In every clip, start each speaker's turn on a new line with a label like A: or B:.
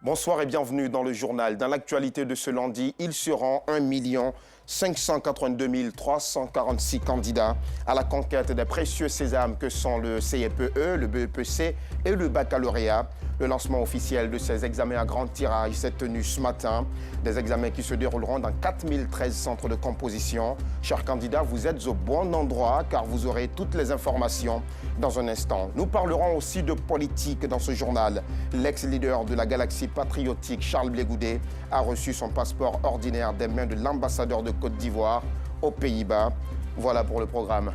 A: Bonsoir et bienvenue dans le journal. Dans l'actualité de ce lundi, ils seront 1 582 346 candidats à la conquête des précieux sésames que sont le CFPE, le BEPC et le baccalauréat. Le lancement officiel de ces examens à grand tirage s'est tenu ce matin. Des examens qui se dérouleront dans 4013 centres de composition. Chers candidats, vous êtes au bon endroit car vous aurez toutes les informations dans un instant. Nous parlerons aussi de politique dans ce journal. L'ex-leader de la galaxie patriotique, Charles Blé Goudé, a reçu son passeport ordinaire des mains de l'ambassadeur de Côte d'Ivoire aux Pays-Bas. Voilà pour le programme.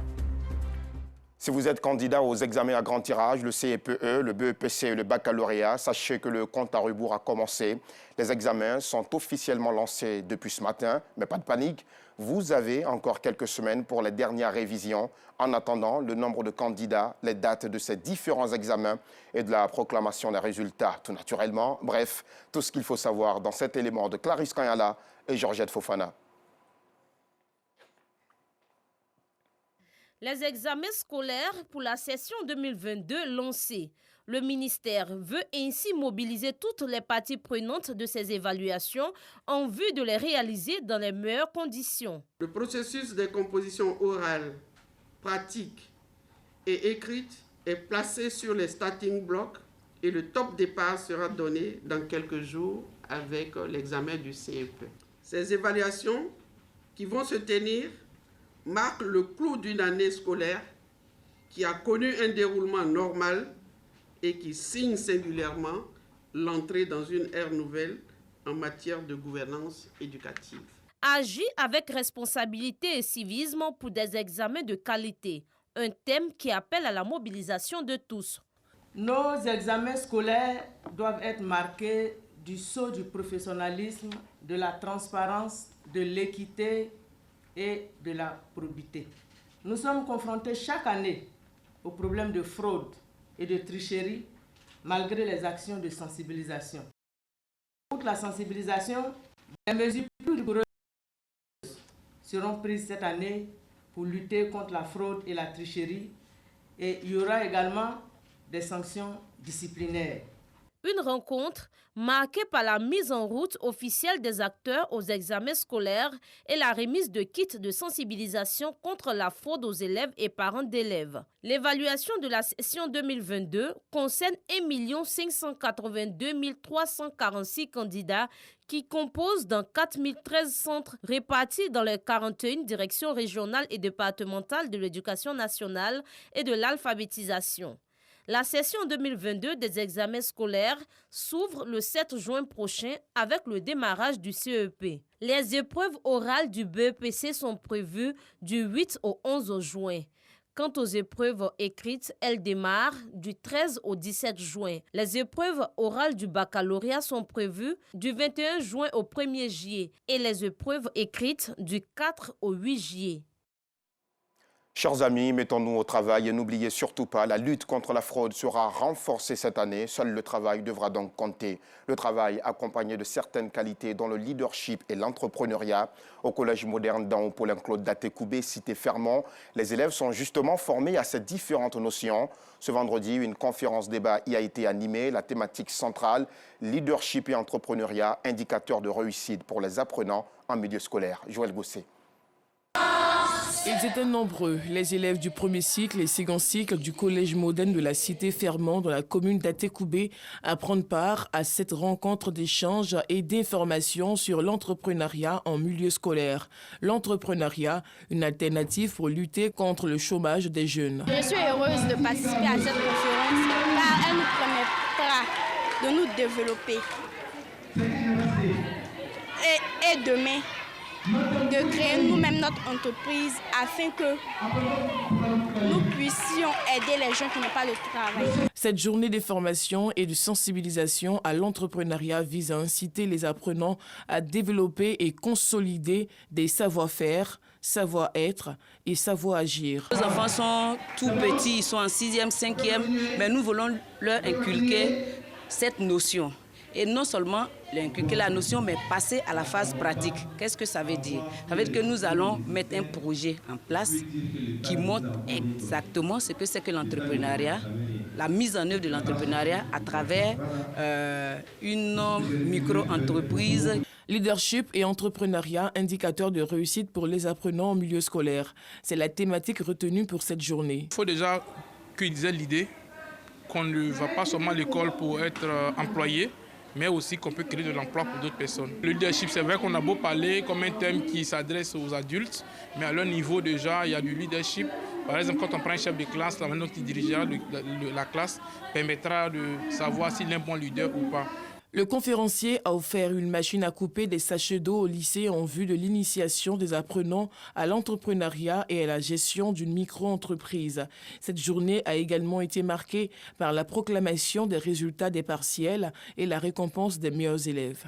A: Si vous êtes candidat aux examens à grand tirage, le CFPE, le BEPC et le baccalauréat, sachez que le compte à rebours a commencé. Les examens sont officiellement lancés depuis ce matin, mais pas de panique. Vous avez encore quelques semaines pour les dernières révisions. En attendant, le nombre de candidats, les dates de ces différents examens et de la proclamation des résultats, tout naturellement. Bref, tout ce qu'il faut savoir dans cet élément de Clarisse Kanyala et Georgette Fofana.
B: Les examens scolaires pour la session 2022 lancés. Le ministère veut ainsi mobiliser toutes les parties prenantes de ces évaluations en vue de les réaliser dans les meilleures conditions.
C: Le processus de composition orale, pratique et écrite est placé sur les starting blocks et le top départ sera donné dans quelques jours avec l'examen du CFPE. Ces évaluations qui vont se tenir marque le clou d'une année scolaire qui a connu un déroulement normal et qui signe singulièrement l'entrée dans une ère nouvelle en matière de gouvernance éducative.
B: Agir avec responsabilité et civisme pour des examens de qualité, un thème qui appelle à la mobilisation de tous.
D: Nos examens scolaires doivent être marqués du sceau du professionnalisme, de la transparence, de l'équité et de la probité. Nous sommes confrontés chaque année aux problèmes de fraude et de tricherie malgré les actions de sensibilisation. Outre la sensibilisation, des mesures plus rigoureuses seront prises cette année pour lutter contre la fraude et la tricherie et il y aura également des sanctions disciplinaires.
B: Une rencontre marquée par la mise en route officielle des acteurs aux examens scolaires et la remise de kits de sensibilisation contre la fraude aux élèves et parents d'élèves. L'évaluation de la session 2022 concerne 1 582 346 candidats qui composent dans 4013 centres répartis dans les 41 directions régionales et départementales de l'éducation nationale et de l'alphabétisation. La session 2022 des examens scolaires s'ouvre le 7 juin prochain avec le démarrage du CEP. Les épreuves orales du BEPC sont prévues du 8 au 11 juin. Quant aux épreuves écrites, elles démarrent du 13 au 17 juin. Les épreuves orales du baccalauréat sont prévues du 21 juin au 1er juillet et les épreuves écrites du 4 au 8 juillet.
A: Chers amis, mettons-nous au travail et n'oubliez surtout pas, la lutte contre la fraude sera renforcée cette année. Seul le travail devra donc compter. Le travail accompagné de certaines qualités dont le leadership et l'entrepreneuriat. Au Collège moderne d'An Paulin Claude Datécoubé, cité Fermont, les élèves sont justement formés à ces différentes notions. Ce vendredi, une conférence débat y a été animée. La thématique centrale, leadership et entrepreneuriat, indicateur de réussite pour les apprenants en milieu scolaire. Joël Gosset.
E: Ils étaient nombreux, les élèves du premier cycle et second cycle du collège moderne de la cité Fermont dans la commune d'Atécoubé à prendre part à cette rencontre d'échange et d'information sur l'entrepreneuriat en milieu scolaire. L'entrepreneuriat, une alternative pour lutter contre le chômage des jeunes.
F: Je suis heureuse de participer à cette conférence car elle nous permettra de nous développer et demain de créer nous-mêmes notre entreprise afin que nous puissions aider les gens qui n'ont pas de travail.
E: Cette journée de formation et de sensibilisation à l'entrepreneuriat vise à inciter les apprenants à développer et consolider des savoir-faire, savoir-être et savoir-agir.
G: Les enfants sont tout petits, ils sont en 6e, 5e, mais nous voulons leur inculquer cette notion. Et non seulement inculquer la notion, mais passer à la phase pratique. Qu'est-ce que ça veut dire? Ça veut dire que nous allons mettre un projet en place qui montre exactement ce que c'est que l'entrepreneuriat, la mise en œuvre de l'entrepreneuriat à travers une micro-entreprise.
E: Leadership et entrepreneuriat, indicateurs de réussite pour les apprenants en milieu scolaire. C'est la thématique retenue pour cette journée.
H: Il faut déjà qu'ils aient l'idée qu'on ne va pas seulement à l'école pour être employé, mais aussi qu'on peut créer de l'emploi pour d'autres personnes. Le leadership, c'est vrai qu'on a beau parler comme un thème qui s'adresse aux adultes, mais à leur niveau déjà, il y a du leadership. Par exemple, quand on prend un chef de classe, la manière dont il dirigera la classe permettra de savoir s'il est un bon leader ou pas.
E: Le conférencier a offert une machine à couper des sachets d'eau au lycée en vue de l'initiation des apprenants à l'entrepreneuriat et à la gestion d'une micro-entreprise. Cette journée a également été marquée par la proclamation des résultats des partiels et la récompense des meilleurs élèves.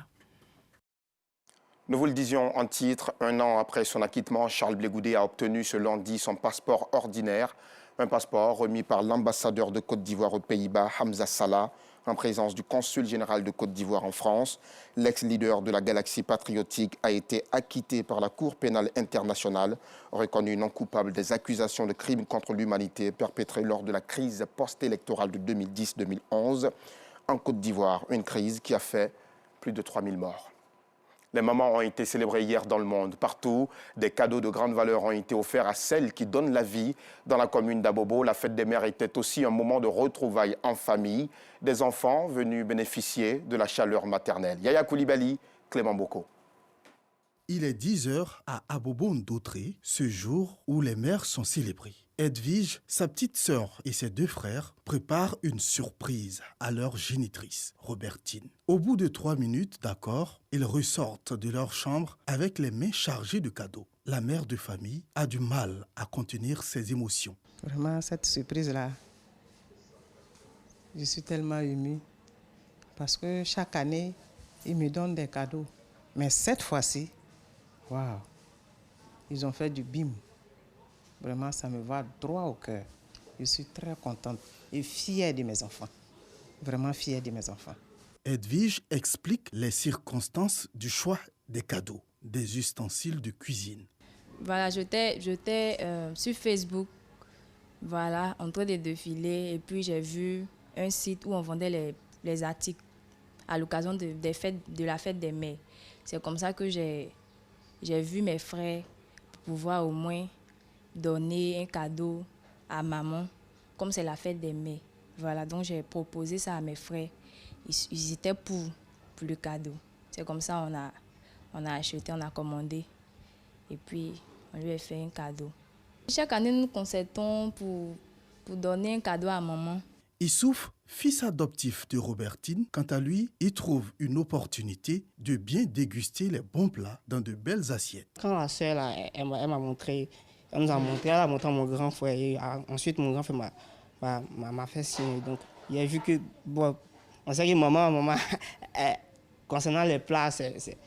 A: Nous vous le disions en titre, 1 an après son acquittement, Charles Blé Goudé a obtenu ce lundi son passeport ordinaire. Un passeport remis par l'ambassadeur de Côte d'Ivoire aux Pays-Bas, Hamza Salah, en présence du consul général de Côte d'Ivoire en France. L'ex-leader de la Galaxie patriotique a été acquitté par la Cour pénale internationale, reconnu non coupable des accusations de crimes contre l'humanité perpétrées lors de la crise post-électorale de 2010-2011 en Côte d'Ivoire, une crise qui a fait plus de 3000 morts. Les moments ont été célébrés hier dans le monde. Partout, des cadeaux de grande valeur ont été offerts à celles qui donnent la vie. Dans la commune d'Abobo, la fête des mères était aussi un moment de retrouvailles en famille. Des enfants venus bénéficier de la chaleur maternelle. Yaya Koulibaly, Clément Boko.
I: Il est 10h à Abobo-Ndoutré, ce jour où les mères sont célébrées. Edwige, sa petite sœur et ses 2 frères préparent une surprise à leur génitrice, Robertine. Au bout de 3 minutes d'accord, ils ressortent de leur chambre avec les mains chargées de cadeaux. La mère de famille a du mal à contenir ses émotions.
D: Vraiment, cette surprise-là, je suis tellement émue parce que chaque année, ils me donnent des cadeaux. Mais cette fois-ci, waouh, ils ont fait du bim. Vraiment, ça me va droit au cœur. Je suis très contente et fière de mes enfants. Vraiment fière de mes enfants.
I: Edwige explique les circonstances du choix des cadeaux, des ustensiles de cuisine.
J: Voilà, j'étais sur Facebook, voilà, en train de défiler, et puis j'ai vu un site où on vendait les articles à l'occasion de la fête des mères. C'est comme ça que j'ai vu mes frères pouvoir au moins donner un cadeau à maman, comme c'est la fête des mères. Voilà, donc j'ai proposé ça à mes frères. Ils étaient pour le cadeau. C'est comme ça on a acheté, on a commandé. Et puis, on lui a fait un cadeau. Chaque année, nous concertons pour donner un cadeau à maman.
I: Issouf, fils adoptif de Robertine, quant à lui, il trouve une opportunité de bien déguster les bons plats dans de belles assiettes.
K: Quand la sœur, elle m'a montré, elle a montré à mon grand frère. Et ensuite, mon grand frère m'a fait signe. Donc, il a vu que, bon, on sait que maman concernant les plats, c'est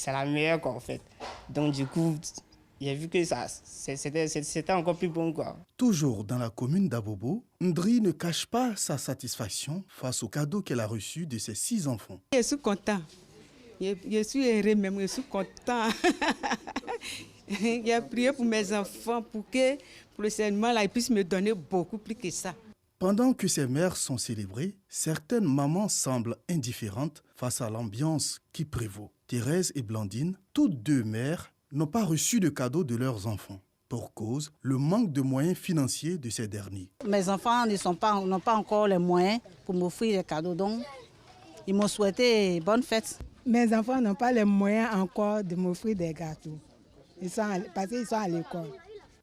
K: la meilleure, quoi, en fait. Donc, du coup, il a vu que c'était encore plus bon, quoi.
I: Toujours dans la commune d'Abobo, Ndri ne cache pas sa satisfaction face au cadeau qu'elle a reçu de ses 6 enfants.
L: Je suis content. Je suis heureux même, je suis content. J'ai prié pour mes enfants pour que prochainement ils puissent me donner beaucoup plus que ça.
I: Pendant que ces mères sont célébrées, certaines mamans semblent indifférentes face à l'ambiance qui prévaut. Thérèse et Blandine, toutes 2 mères, n'ont pas reçu de cadeaux de leurs enfants. Pour cause, le manque de moyens financiers de ces derniers.
M: Mes enfants n'ont pas encore les moyens pour m'offrir des cadeaux, donc ils m'ont souhaité bonne fête.
N: Mes enfants n'ont pas les moyens encore de m'offrir des gâteaux, parce qu'ils sont à l'école.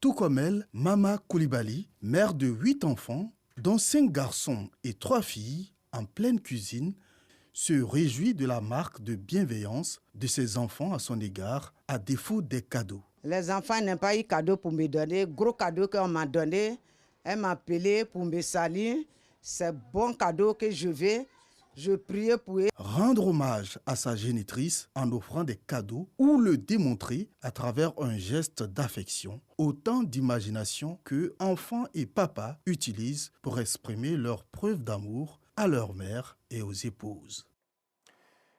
I: Tout comme elle, Mama Koulibaly, mère de 8 enfants, dont 5 garçons et 3 filles, en pleine cuisine, se réjouit de la marque de bienveillance de ses enfants à son égard, à défaut des cadeaux.
M: Les enfants n'ont pas eu de cadeau pour me donner. Gros cadeau qu'on m'a donné, elle m'a appelé pour me saluer. C'est bon cadeau que je priais pour eux.
I: Rendre hommage à sa génitrice en offrant des cadeaux ou le démontrer à travers un geste d'affection, autant d'imagination que enfants et papa utilisent pour exprimer leur preuve d'amour à leurs mères et aux épouses.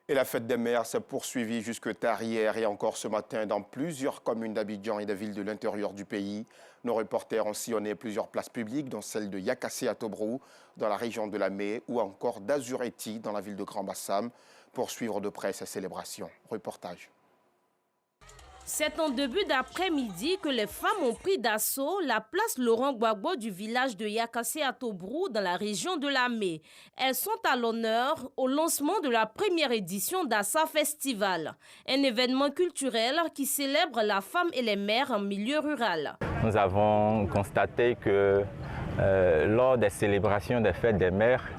A: Et la fête des mères s'est poursuivie jusque tard hier et encore ce matin dans plusieurs communes d'Abidjan et des villes de l'intérieur du pays. Nos reporters ont sillonné plusieurs places publiques, dont celle de Yakassé à Tobrou, dans la région de Lamé, ou encore d'Azureti, dans la ville de Grand-Bassam, pour suivre de près ces célébrations. Reportage.
B: C'est en début d'après-midi que les femmes ont pris d'assaut la place Laurent Gbagbo du village de Yakassé à Tobrou dans la région de Lamé. Elles sont à l'honneur au lancement de la première édition d'Assa Festival, un événement culturel qui célèbre la femme et les mères en milieu rural.
O: Nous avons constaté que lors des célébrations des fêtes des mères,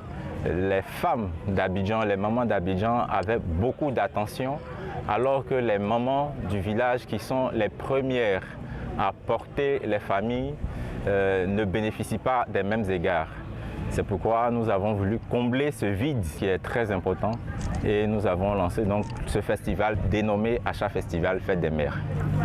O: les femmes d'Abidjan, les mamans d'Abidjan avaient beaucoup d'attention, alors que les mamans du village, qui sont les premières à porter les familles, ne bénéficient pas des mêmes égards. C'est pourquoi nous avons voulu combler ce vide qui est très important et nous avons lancé donc ce festival dénommé Acha Festival Fête des Mères.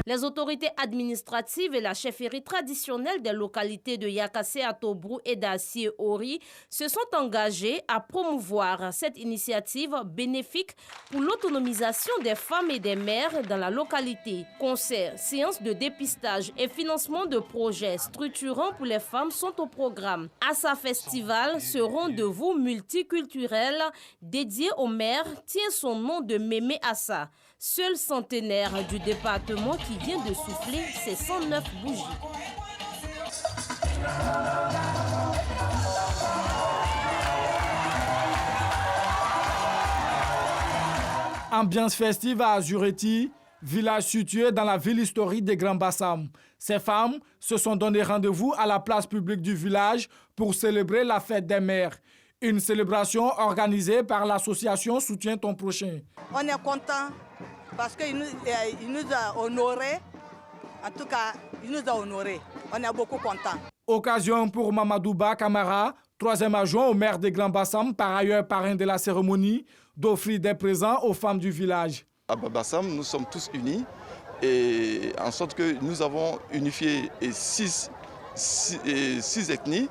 B: Les autorités administratives et la chefferie traditionnelle des localités de Yakassé à Tobrou et d'Assié-Ori se sont engagées à promouvoir cette initiative bénéfique pour l'autonomisation des femmes et des mères dans la localité. Concerts, séances de dépistage et financement de projets structurants pour les femmes sont au programme. Assa Festival, ce rendez-vous multiculturel dédié aux mères, tient son nom de Mémé Assa, seul centenaire du département qui vient de souffler ses 109 bougies.
P: Ambiance festive à Azureti, village situé dans la ville historique de Grand-Bassam. Ces femmes se sont donné rendez-vous à la place publique du village pour célébrer la fête des mères. Une célébration organisée par l'association Soutiens ton prochain.
Q: On est content parce qu'il nous a honorés. En tout cas, il nous a honorés. On est beaucoup contents.
P: Occasion pour Mamadouba Kamara, troisième adjoint au maire de Grand-Bassam, par ailleurs parrain de la cérémonie, d'offrir des présents aux femmes du village.
R: À Bassam, nous sommes tous unis et en sorte que nous avons unifié six ethnies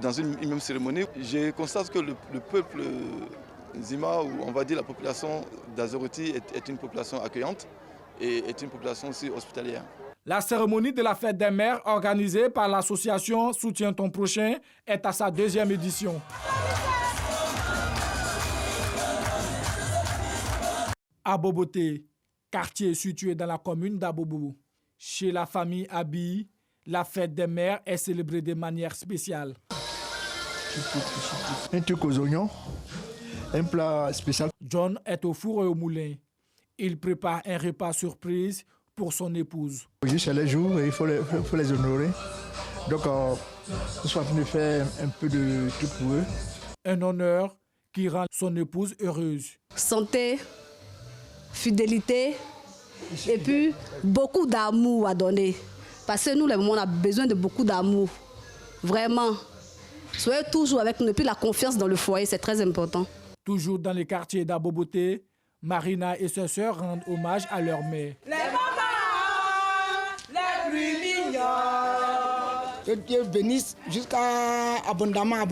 R: dans une même cérémonie. Je constate que le peuple Zima, ou on va dire la population d'Azureti, est une population accueillante et est une population aussi hospitalière.
P: La cérémonie de la fête des mères organisée par l'association Soutiens ton prochain est à sa deuxième édition. À Boboté, quartier situé dans la commune d'Abobo, chez la famille Abi, la fête des mères est célébrée de manière spéciale.
S: Un truc aux oignons, un plat spécial.
P: John est au four et au moulin. Il prépare un repas surprise pour son épouse.
S: Juste les jours, il faut les honorer. Donc, nous sommes en train de faire un peu de tout pour eux.
P: Un honneur qui rend son épouse heureuse.
T: Santé, fidélité et puis beaucoup d'amour à donner. Parce que nous, les mamans, on a besoin de beaucoup d'amour. Vraiment. Soyez toujours avec nous. Et puis la confiance dans le foyer, c'est très important.
P: Toujours dans les quartiers d'Aboboté, Marina et ses sœurs rendent hommage à leur mère.
Q: Les mamans, les plus mignons.
U: Que Dieu bénisse jusqu'à abondamment.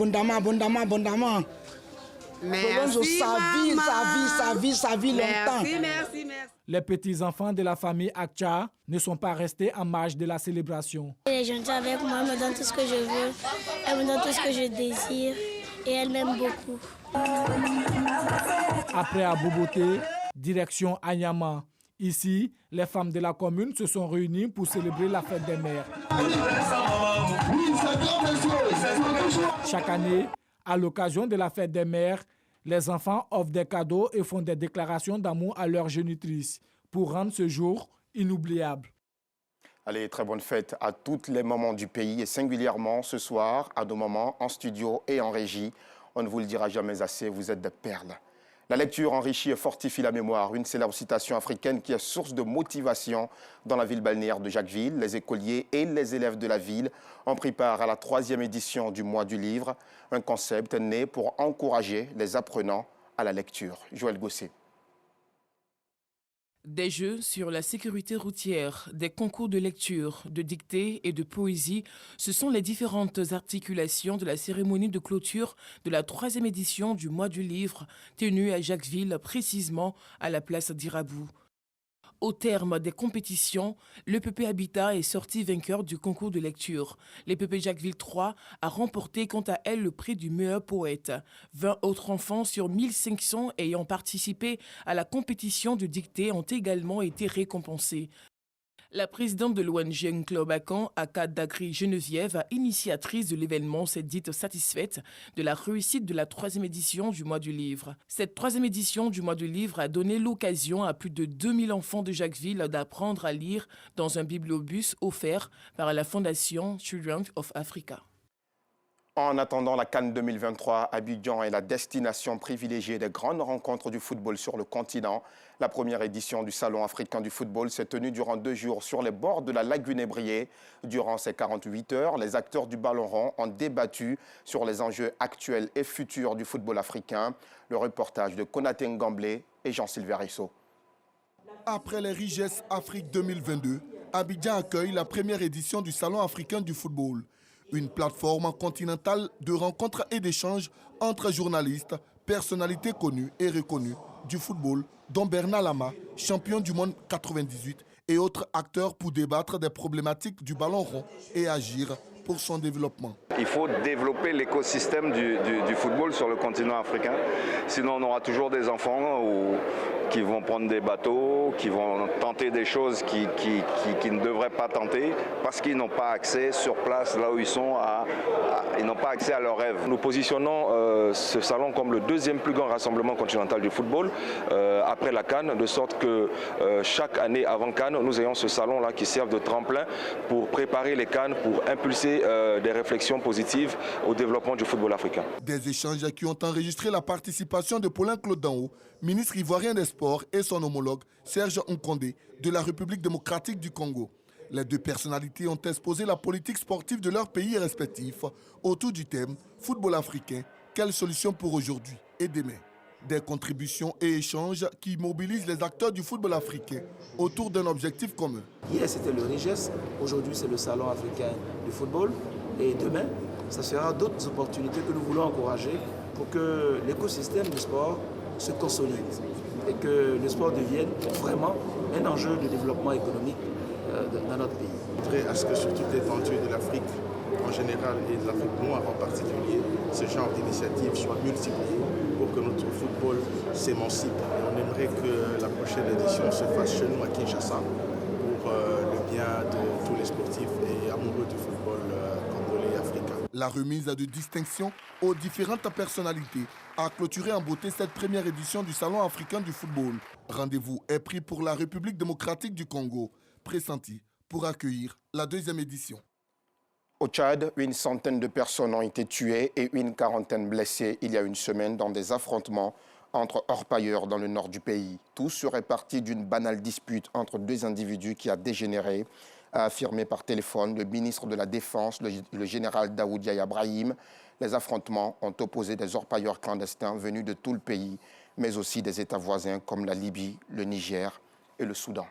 Q: Merci,
U: sa vie longtemps.
Q: Merci.
P: Les petits-enfants de la famille Akcha ne sont pas restés en marge de la célébration.
V: Elle est gentille avec moi, elle me donne tout ce que je veux, elle me donne tout ce que je désire et elle m'aime beaucoup.
P: Après Aboboté, direction Anyama. Ici, les femmes de la commune se sont réunies pour célébrer la fête des mères. Chaque année, à l'occasion de la fête des mères, les enfants offrent des cadeaux et font des déclarations d'amour à leurs génitrices pour rendre ce jour inoubliable.
A: Allez, très bonne fête à toutes les mamans du pays et singulièrement ce soir à nos mamans en studio et en régie. On ne vous le dira jamais assez, vous êtes des perles. La lecture enrichit et fortifie la mémoire, une célèbre citation africaine qui est source de motivation dans la ville balnéaire de Jacquesville. Les écoliers et les élèves de la ville ont pris part à la 3e édition du mois du livre, un concept né pour encourager les apprenants à la lecture. Joël Gosset.
E: Des jeux sur la sécurité routière, des concours de lecture, de dictée et de poésie, ce sont les différentes articulations de la cérémonie de clôture de la 3e édition du Mois du Livre, tenue à Jacquesville, précisément à la place d'Irabou. Au terme des compétitions, l'EPP Habitat est sorti vainqueur du concours de lecture. L'EPP Jacquesville 3 a remporté quant à elle le prix du meilleur poète. 20 autres enfants sur 1500 ayant participé à la compétition de dictée ont également été récompensés. La présidente de l'ONG Club-Acan, Aka Dagri Geneviève, initiatrice de l'événement, s'est dite satisfaite de la réussite de la 3e édition du Mois du Livre. Cette 3e édition du Mois du Livre a donné l'occasion à plus de 2000 enfants de Jacquesville d'apprendre à lire dans un bibliobus offert par la Fondation Children of Africa.
A: En attendant la CAN 2023, Abidjan est la destination privilégiée des grandes rencontres du football sur le continent. La première édition du Salon africain du football s'est tenue durant 2 jours sur les bords de la lagune Ébrié. Durant ces 48 heures, les acteurs du ballon rond ont débattu sur les enjeux actuels et futurs du football africain. Le reportage de Konaté Ngamblé et Jean-Sylvain Risso.
C: Après les Riges Afrique 2022, Abidjan accueille la première édition du Salon africain du football. Une plateforme continentale de rencontres et d'échanges entre journalistes, personnalités connues et reconnues du football, dont Bernard Lama, champion du monde 98, et autres acteurs pour débattre des problématiques du ballon rond et agir pour son développement.
F: Il faut développer l'écosystème du football sur le continent africain, sinon on aura toujours des enfants qui vont prendre des bateaux, qui vont tenter des choses qui ne devraient pas tenter parce qu'ils n'ont pas accès sur place, là où ils sont, ils n'ont pas accès à leurs rêves. Nous positionnons ce salon comme le 2e plus grand rassemblement continental du football après la CAN, de sorte que chaque année avant CAN, nous ayons ce salon-là qui serve de tremplin pour préparer les CAN, pour impulser des réflexions positives au développement du football africain.
C: Des échanges qui ont enregistré la participation de Paulin Claude Danho, ministre ivoirien des Sports, et son homologue Serge Nkondé de la République démocratique du Congo. Les deux personnalités ont exposé la politique sportive de leurs pays respectifs autour du thème « Football africain, quelle solution pour aujourd'hui et demain ?» Des contributions et échanges qui mobilisent les acteurs du football africain autour d'un objectif commun.
W: Hier, c'était le RIGES, aujourd'hui, c'est le Salon africain du football. Et demain, ça sera d'autres opportunités que nous voulons encourager pour que l'écosystème du sport se consolide et que le sport devienne vraiment un enjeu de développement économique dans notre pays.
X: Je voudrais à ce que sur toute l'étendue de l'Afrique en général et de l'Afrique noire en particulier, ce genre d'initiatives soit multiplié pour que notre football s'émancipe. On aimerait que la prochaine édition se fasse chez nous à Kinshasa pour le bien de tous les sportifs et amoureux du football congolais et africain.
C: La remise de distinction aux différentes personnalités a clôturé en beauté cette première édition du Salon africain du football. Rendez-vous est pris pour la République démocratique du Congo, pressentie pour accueillir la 2e édition.
A: Au Tchad, une centaine de personnes ont été tuées et une quarantaine blessées il y a une semaine dans des affrontements entre orpailleurs dans le nord du pays. Tout serait parti d'une banale dispute entre 2 individus qui a dégénéré, a affirmé par téléphone le ministre de la Défense, le général Daoud Yahya Brahim. Les affrontements ont opposé des orpailleurs clandestins venus de tout le pays, mais aussi des États voisins comme la Libye, le Niger et le Soudan.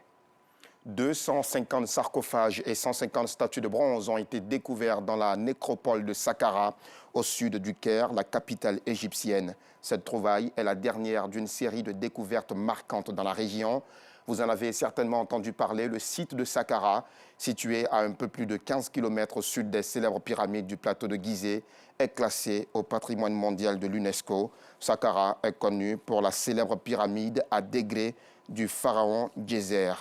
A: 250 sarcophages et 150 statues de bronze ont été découverts dans la nécropole de Saqqara, au sud du Caire, la capitale égyptienne. Cette trouvaille est la dernière d'une série de découvertes marquantes dans la région. Vous en avez certainement entendu parler, le site de Saqqara, situé à un peu plus de 15 km au sud des célèbres pyramides du plateau de Gizeh, est classé au patrimoine mondial de l'UNESCO. Saqqara est connu pour la célèbre pyramide à degrés du pharaon Djeser.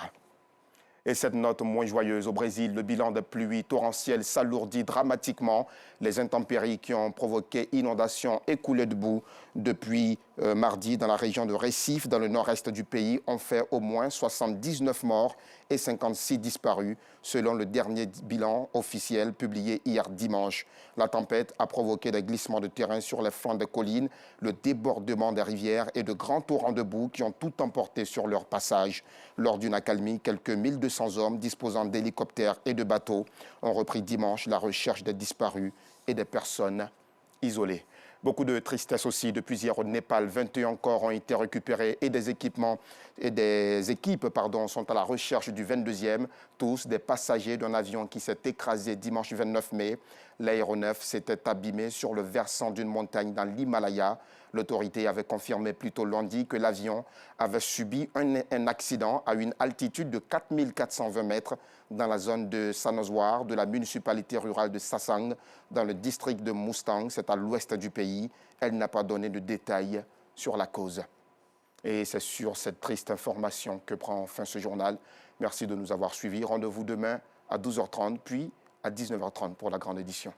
A: Et cette note moins joyeuse, au Brésil, le bilan des pluies torrentielles s'alourdit dramatiquement. Les intempéries qui ont provoqué inondations et coulées de boue depuis mardi dans la région de Recife, dans le nord-est du pays, ont fait au moins 79 morts et 56 disparus, selon le dernier bilan officiel publié hier dimanche. La tempête a provoqué des glissements de terrain sur les flancs des collines, le débordement des rivières et de grands torrents de boue qui ont tout emporté sur leur passage. Lors d'une accalmie, quelques 1200 hommes disposant d'hélicoptères et de bateaux ont repris dimanche la recherche des disparus et des personnes isolées. Beaucoup de tristesse aussi. Depuis hier au Népal, 21 corps ont été récupérés et des équipes sont à la recherche du 22e. Tous des passagers d'un avion qui s'est écrasé dimanche 29 mai. L'aéronef s'était abîmé sur le versant d'une montagne dans l'Himalaya. L'autorité avait confirmé plus tôt lundi que l'avion avait subi un accident à une altitude de 4420 mètres dans la zone de Sanoswar de la municipalité rurale de Sasang, dans le district de Mustang, c'est à l'ouest du pays. Elle n'a pas donné de détails sur la cause. Et c'est sur cette triste information que prend fin ce journal. Merci de nous avoir suivis. Rendez-vous demain à 12h30, puis à 19h30 pour la grande édition.